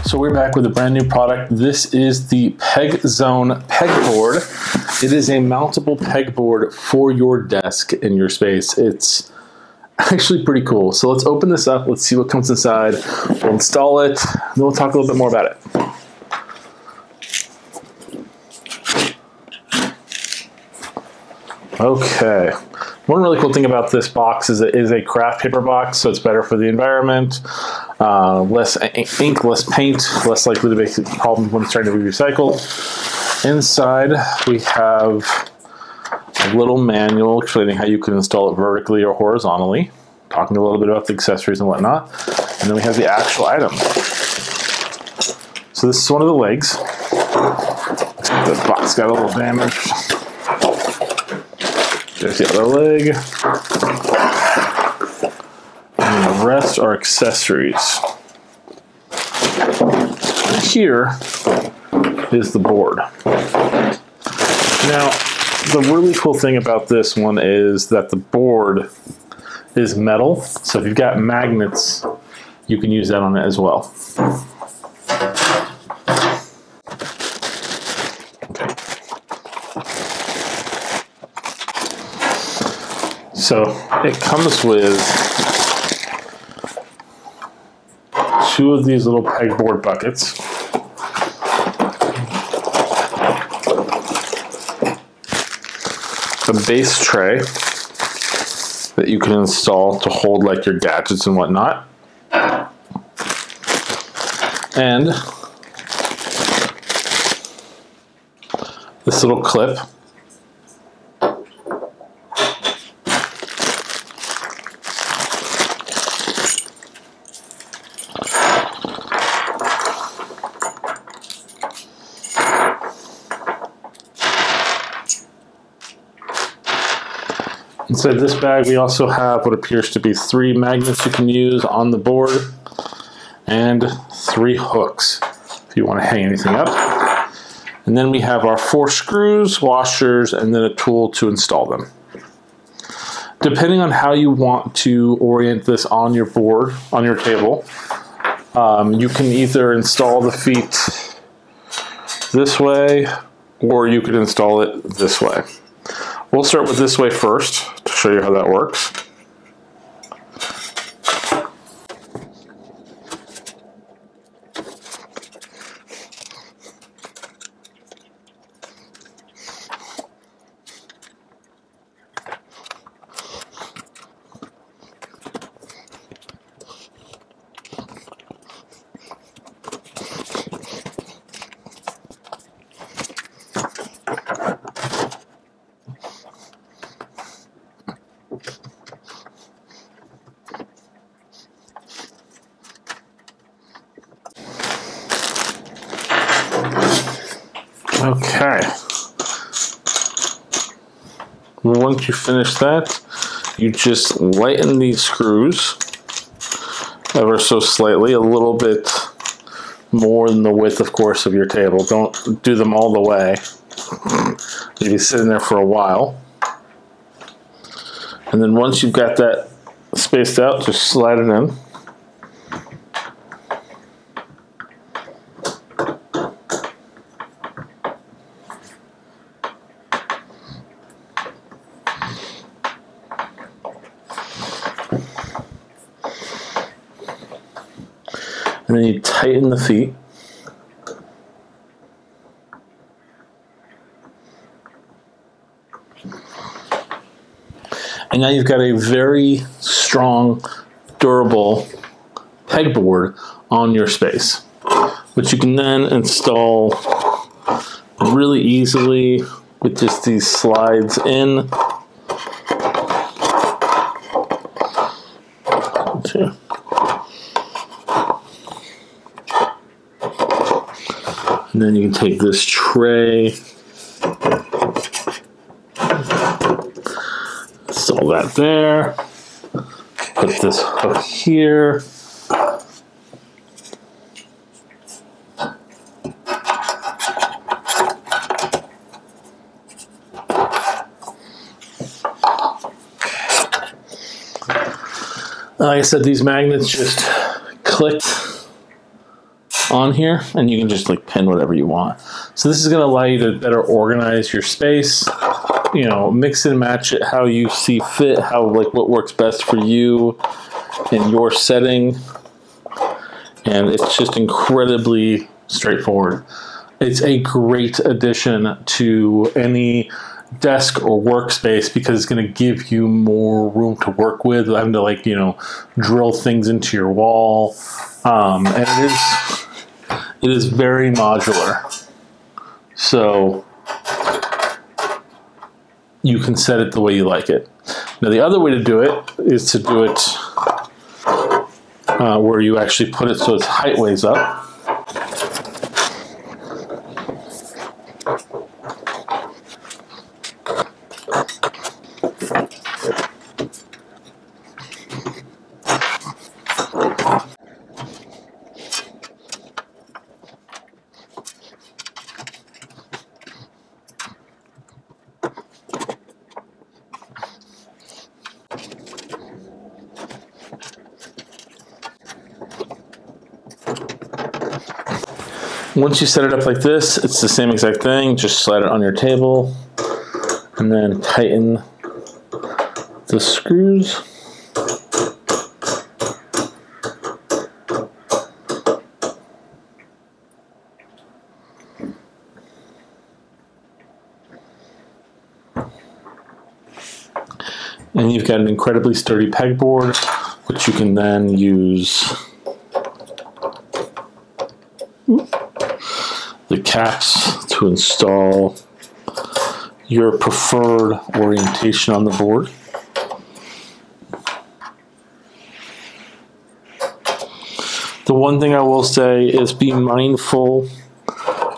So we're back with a brand new product. This is the Pegzone pegboard. It is a mountable pegboard for your desk in your space. It's actually pretty cool. So let's open this up. Let's see what comes inside. We'll install it, and then we'll talk a little bit more about it. Okay. One really cool thing about this box is it is a craft paper box, so it's better for the environment. Less ink, less paint, less likely to make problems when it's trying to be recycled. Inside, we have a little manual explaining how you can install it vertically or horizontally, talking a little bit about the accessories and whatnot. And then we have the actual item. So this is one of the legs. The box got a little damaged. There's the other leg. And the rest are accessories. Here is the board. Now, the really cool thing about this one is that the board is metal. So if you've got magnets, you can use that on it as well. So it comes with two of these little pegboard buckets. A base tray that you can install to hold like your gadgets and whatnot. And this little clip. Inside this bag, we also have what appears to be 3 magnets you can use on the board and 3 hooks if you want to hang anything up. And then we have our 4 screws, washers, and then a tool to install them. Depending on how you want to orient this on your board, on your table, you can either install the feet this way or you could install it this way. We'll start with this way first to show you how that works. Okay. Once you finish that, you just lighten these screws ever so slightly, a little bit more than the width, of course, of your table. Don't do them all the way. You'll be sitting there for a while. And then once you've got that spaced out, just slide it in. And then you tighten the feet. And now you've got a very strong, durable pegboard on your space, which you can then install really easily with just these slides in. And then you can take this tray, install that there, put this hook here, like I said, these magnets just click on here, and you can just like pin whatever you want. So this is going to allow you to better organize your space, you know, mix and match it how you see fit, how like what works best for you in your setting. And it's just incredibly straightforward. It's a great addition to any desk or workspace because it's going to give you more room to work with, having to like, you know, drill things into your wall. And it is very modular. So you can set it the way you like it. Now the other way to do it is to do it where you actually put it so its height weighs up. Once you set it up like this, it's the same exact thing. Just slide it on your table and then tighten the screws. And you've got an incredibly sturdy pegboard, which you can then use the caps to install your preferred orientation on the board. The one thing I will say is be mindful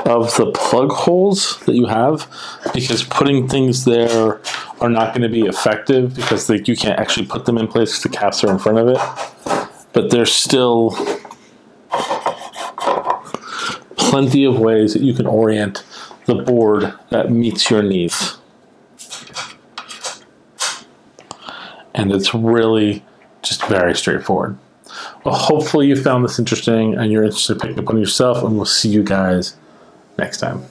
of the plug holes that you have, because putting things there are not going to be effective because you can't actually put them in place because the caps are in front of it. But there's still plenty of ways that you can orient the board that meets your needs. And it's really just very straightforward. Well, hopefully you found this interesting and you're interested in picking up one yourself, and we'll see you guys next time.